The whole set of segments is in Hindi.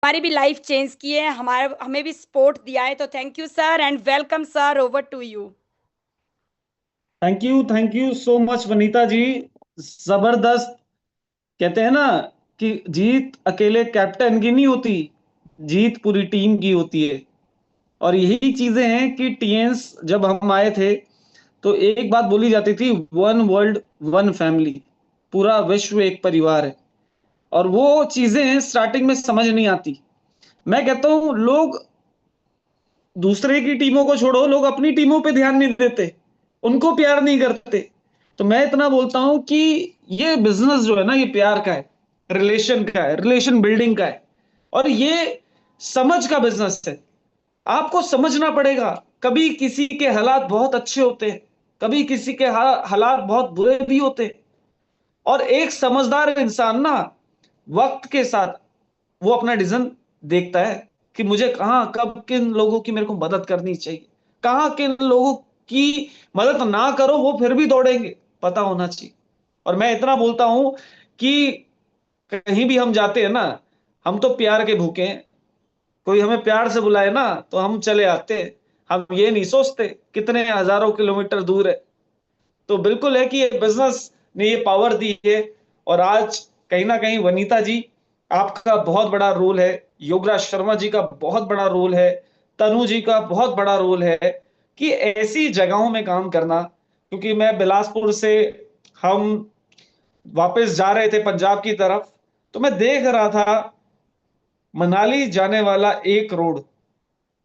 हमारी भी लाइफ चेंज की है, हमारा हमें भी सपोर्ट दिया है। तो thank you sir and welcome sir, over to you. Thank you so much Vanita ji. जबरदस्त। कहते हैं ना कि जीत अकेले कैप्टन की नहीं होती, जीत पूरी टीम की होती है। और यही चीजें हैं कि टीएंस जब हम आए थे तो एक बात बोली जाती थी, वन वर्ल्ड वन फैमिली, पूरा विश्व एक परिवार है। और वो चीजें स्टार्टिंग में समझ नहीं आती। मैं कहता हूं लोग दूसरे की टीमों को छोड़ो, लोग अपनी टीमों पे ध्यान नहीं देते, उनको प्यार नहीं करते। तो मैं इतना बोलता हूं कि ये बिजनेस जो है ना, ये प्यार का है, रिलेशन का है, रिलेशन बिल्डिंग का है। और ये समझ का बिजनेस है। आपको समझना पड़ेगा। कभी किसी के हालात बहुत अच्छे होते हैं, कभी किसी के हालात बहुत बुरे भी होते हैं। और एक समझदार इंसान ना वक्त के साथ वो अपना डिसीजन देखता है कि मुझे कहाँ कब किन लोगों की मेरे को मदद करनी चाहिए, कहाँ किन लोगों की मदद ना करो वो फिर भी दौड़ेंगे, पता होना चाहिए। और मैं इतना बोलता हूं कि कहीं भी हम जाते हैं ना, हम तो प्यार के भूखे हैं। कोई हमें प्यार से बुलाए ना तो हम चले आते हैं। हम ये नहीं सोचते कितने हजारों किलोमीटर दूर है। तो बिल्कुल है कि ये बिजनेस ने ये पावर दी है। और आज कहीं ना कहीं वनीता जी, आपका बहुत बड़ा रोल है, योगराज शर्मा जी का बहुत बड़ा रोल है, तनु जी का बहुत बड़ा रोल है कि ऐसी जगहों में काम करना। क्योंकि मैं बिलासपुर से, हम वापस जा रहे थे पंजाब की तरफ, तो मैं देख रहा था मनाली जाने वाला एक रोड।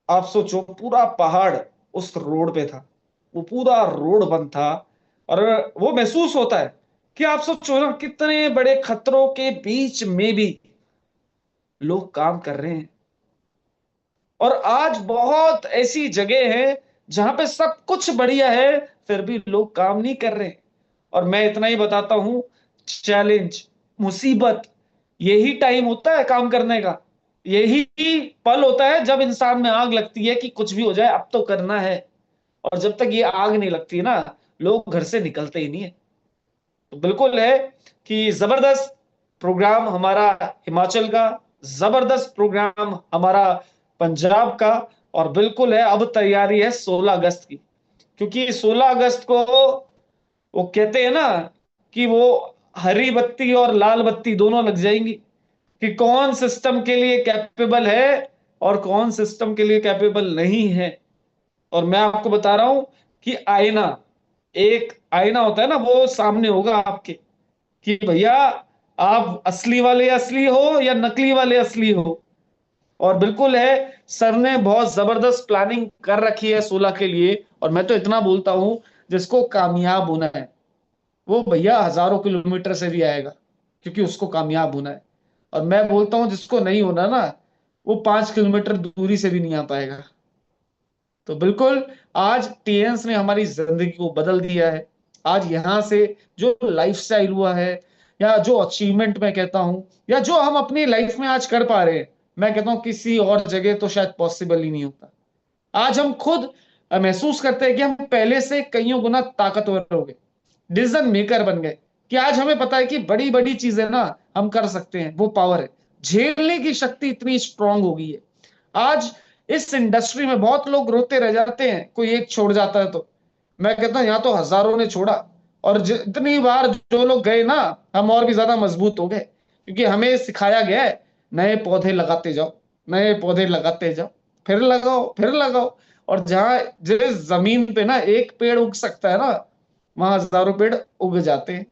आप सोचो पूरा पहाड़ उस रोड पे था, वो पूरा रोड बंद था। और वो महसूस होता है कि आप सोचो ना, कितने बड़े खतरों के बीच में भी लोग काम कर रहे हैं। और आज बहुत ऐसी जगह है जहां पे सब कुछ बढ़िया है, फिर भी लोग काम नहीं कर रहे। और मैं इतना ही बताता हूं, चैलेंज, मुसीबत, यही टाइम होता है काम करने का। यही पल होता है जब इंसान में आग लगती है कि कुछ भी हो जाए अब तो करना है। और जब तक ये आग नहीं लगती ना, लोग घर से निकलते ही नहीं है। तो बिल्कुल है कि जबरदस्त प्रोग्राम हमारा हिमाचल का, जबरदस्त प्रोग्राम हमारा पंजाब का। और बिल्कुल है, अब तैयारी है 16 अगस्त की। क्योंकि 16 अगस्त को वो कहते हैं ना कि वो हरी बत्ती और लाल बत्ती दोनों लग जाएंगी कि कौन सिस्टम के लिए कैपेबल है और कौन सिस्टम के लिए कैपेबल नहीं है। और मैं आपको बता रहा हूं कि आईना, एक आईना होता है ना, वो सामने होगा आपके कि भैया आप असली वाले असली हो या नकली वाले असली हो। और बिल्कुल है, सर ने बहुत जबरदस्त प्लानिंग कर रखी है 16 के लिए। और मैं तो इतना बोलता हूं, जिसको कामयाब होना है वो भैया हजारों किलोमीटर से भी आएगा, क्योंकि उसको कामयाब होना है। और मैं बोलता हूं जिसको नहीं होना ना, वो 5 किलोमीटर दूरी से भी नहीं आ पाएगा। तो बिल्कुल आज टीएंस ने हमारी जिंदगी को बदल दिया है। आज यहां से जो लाइफस्टाइल हुआ है, या जो अचीवमेंट मैं कहता हूं, या जो हम अपनी लाइफ में आज कर पा रहे हैं, मैं कहता हूं किसी और जगह तो शायद पॉसिबल ही नहीं होता। आज हम खुद महसूस करते हैं कि हम पहले से कईयों गुना ताकतवर हो गए, डिसीजन मेकर बन गए। कि आज हमें पता है कि बड़ी बड़ी चीजें ना हम कर सकते हैं, वो पावर है। झेलने की शक्ति इतनी स्ट्रांग हो गई है। आज इस इंडस्ट्री में बहुत लोग रोते रह जाते हैं कोई एक छोड़ जाता है तो। मैं कहता हूं यहाँ तो हजारों ने छोड़ा। और जितनी बार जो लोग गए ना, हम और भी ज्यादा मजबूत हो गए, क्योंकि हमें सिखाया गया है नए पौधे लगाते जाओ, नए पौधे लगाते जाओ, फिर लगाओ फिर लगाओ। और जहां जिस जमीन पे ना एक पेड़ उग सकता है ना, वहां हजारों पेड़ उग जाते हैं।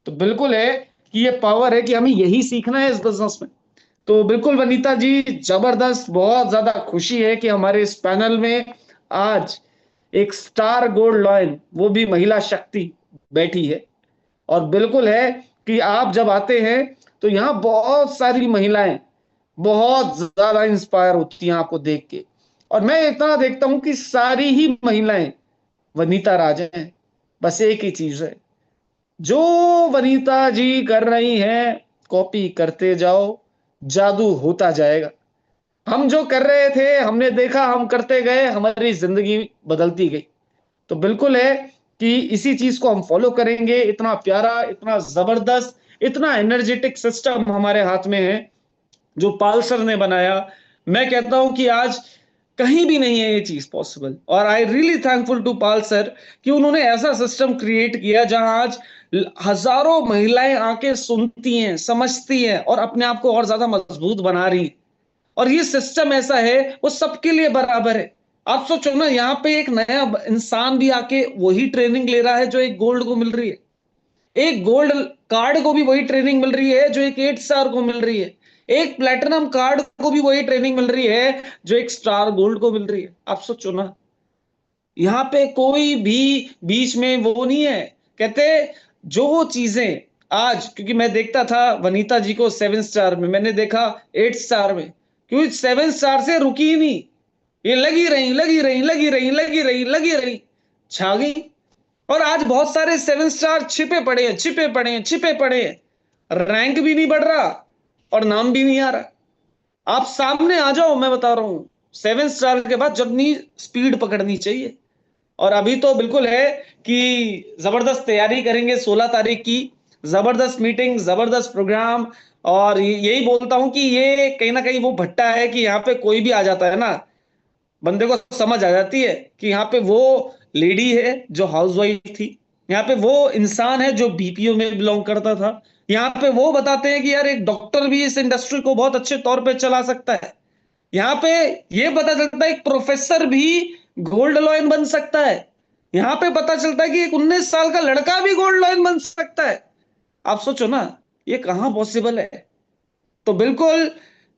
तो बिल्कुल है कि ये पावर है कि हमें यही सीखना है इस बिजनेस में। तो बिल्कुल वनीता जी, जबरदस्त, बहुत ज्यादा खुशी है कि हमारे इस पैनल में आज एक स्टार गोल्ड लॉयन, वो भी महिला शक्ति बैठी है। और बिल्कुल है कि आप जब आते हैं तो यहाँ बहुत सारी महिलाएं बहुत ज्यादा इंस्पायर होती हैं आपको देख के। और मैं इतना देखता हूं कि सारी ही महिलाएं वनीता राजे हैं। बस एक ही चीज है, जो वनीता जी कर रही हैं कॉपी करते जाओ, जादू होता जाएगा। हम जो कर रहे थे, हमने देखा, हम करते गए, हमारी जिंदगी बदलती गई। तो बिल्कुल है कि इसी चीज को हम फॉलो करेंगे। इतना प्यारा, इतना जबरदस्त, इतना एनर्जेटिक सिस्टम हमारे हाथ में है जो पाल सर ने बनाया, मैं कहता हूं कि आज कहीं भी नहीं है ये चीज पॉसिबल। और I really thankful to Pal sir कि उन्होंने ऐसा सिस्टम क्रिएट किया जहां आज हजारों महिलाएं आके सुनती हैं, समझती हैं और अपने आप को और ज्यादा मजबूत बना रही। और ये सिस्टम ऐसा है, वो सबके लिए बराबर है। आप सोचो ना, यहाँ पे एक नया इंसान भी आके वही ट्रेनिंग ले रहा है जो एक गोल्ड को मिल रही है, एक गोल्ड कार्ड को भी वही ट्रेनिंग मिल रही है जो एक 8 स्टार को मिल रही है, एक प्लेटिनम कार्ड को भी वही ट्रेनिंग मिल रही है जो एक स्टार गोल्ड को मिल रही है। आप सोचो ना, यहाँ पे कोई भी बीच में वो नहीं है। कहते जो चीजें आज, क्योंकि मैं देखता था वनीता जी को 7 स्टार में, मैंने देखा 8 स्टार में, क्योंकि 7 स्टार से रुकी ही नहीं, ये लगी रही लगी रही लगी रही लगी रही लगी रही, छा गई। और आज बहुत सारे 7 स्टार छिपे पड़े हैं, छिपे पड़े हैं, छिपे पड़े हैं, रैंक भी नहीं बढ़ रहा और नाम भी नहीं आ रहा। आप सामने आ जाओ, मैं बता रहा हूं 7 स्टार के बाद जितनी स्पीड पकड़नी चाहिए। और अभी तो बिल्कुल है कि जबरदस्त तैयारी करेंगे 16 तारीख की, जबरदस्त मीटिंग, जबरदस्त प्रोग्राम। और यही बोलता हूं कि ये कहीं ना कहीं वो भट्टा है कि यहाँ पे कोई भी आ जाता है ना, बंदे को समझ आ जाती है कि यहाँ पे वो लेडी है जो हाउसवाइफ थी, यहाँ पे वो इंसान है जो बीपीओ में बिलोंग करता था, यहाँ पे वो बताते हैं कि यार एक डॉक्टर भी इस इंडस्ट्री को बहुत अच्छे तौर पे चला सकता है, यहाँ पे ये पता चलता है एक प्रोफेसर भी गोल्ड लॉयन बन सकता है, यहाँ पे पता चलता है कि एक 19 साल का लड़का भी गोल्ड लॉयन बन सकता है। आप सोचो ना, ये कहाँ पॉसिबल है। तो बिल्कुल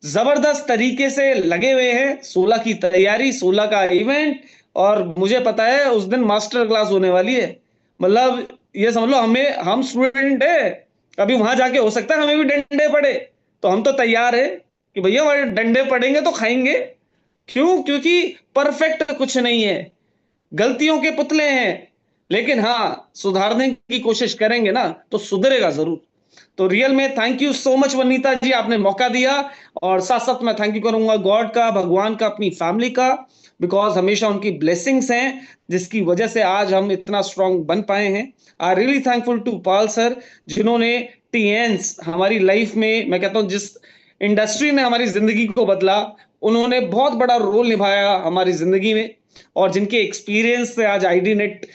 जबरदस्त तरीके से लगे हुए हैं, 16 की तैयारी, 16 का इवेंट। और मुझे पता है उस दिन मास्टर क्लास होने वाली है। मतलब ये समझ लो, हम स्टूडेंट है, अभी वहां जाके हो सकता है हमें भी डंडे पड़े, तो हम तो तैयार है कि भैया वहां डंडे पड़ेंगे तो खाएंगे। क्यों? क्योंकि परफेक्ट कुछ नहीं है, गलतियों के पुतले हैं, लेकिन हाँ सुधारने की कोशिश करेंगे ना तो सुधरेगा जरूर। तो रियल में thank you so much Vanita ji, आपने मौका दिया। और साथ साथ मैं थैंक यू करूंगा गॉड का, भगवान का, अपनी फैमिली का, बिकॉज हमेशा उनकी ब्लेसिंग्स हैं जिसकी वजह से आज हम इतना स्ट्रांग बन पाए हैं। I really thankful to Pal sir, जिन्होंने टीएन्स हमारी लाइफ में, मैं कहता हूं जिस इंडस्ट्री ने हमारी जिंदगी को बदला, उन्होंने बहुत बड़ा रोल निभाया हमारी जिंदगी में। और जिनके एक्सपीरियंस से आज आईडी नेट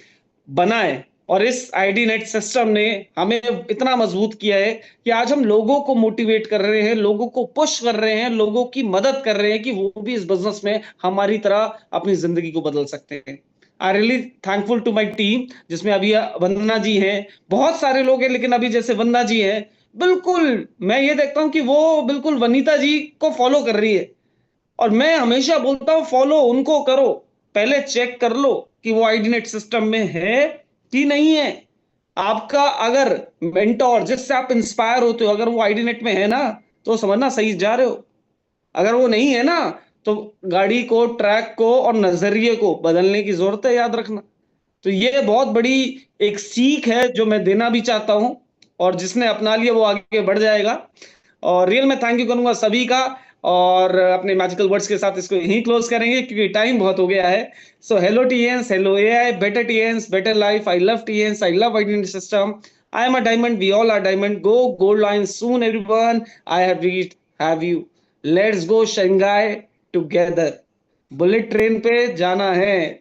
बना है, और इस आईडी नेट सिस्टम ने हमें इतना मजबूत किया है कि आज हम लोगों को मोटिवेट कर रहे हैं, लोगों को पुश कर रहे हैं, लोगों की मदद कर रहे हैं कि वो भी इस बिजनेस में हमारी तरह अपनी जिंदगी को बदल सकते हैं। I really thankful to my team, जिसमें अभी वंदना जी हैं, बहुत सारे लोग हैं, लेकिन अभी जैसे वंदना जी हैं, बिल्कुल मैं ये देखता हूं कि वो बिल्कुल वनीता जी को फॉलो कर रही है। और मैं हमेशा बोलता हूं फॉलो उनको करो, पहले चेक कर लो कि वो आईडीनेट सिस्टम में है कि नहीं है। आपका अगर मेंटोर जिससे आप इंस्पायर होते हो अगर वो आईडीनेट में है ना, तो समझना सही जा रहे हो। अगर वो नहीं है ना, तो गाड़ी को, ट्रैक को और नजरिए को बदलने की जरूरत है, याद रखना। तो ये बहुत बड़ी एक सीख है जो मैं देना भी चाहता हूं, और जिसने अपना लिया वो आगे बढ़ जाएगा। और रियल में थैंक यू करूंगा सभी का। और अपने मैजिकल वर्ड्स के साथ इसको यहीं क्लोज करेंगे क्योंकि टाइम बहुत हो गया है। So hello TNS, hello AI, better TNS, better life. I love TNS, I love identity system. I am a diamond, we all are diamond. Go gold line soon everyone, I have reached, have you. Let's go Shanghai together. Bullet train पे जाना है।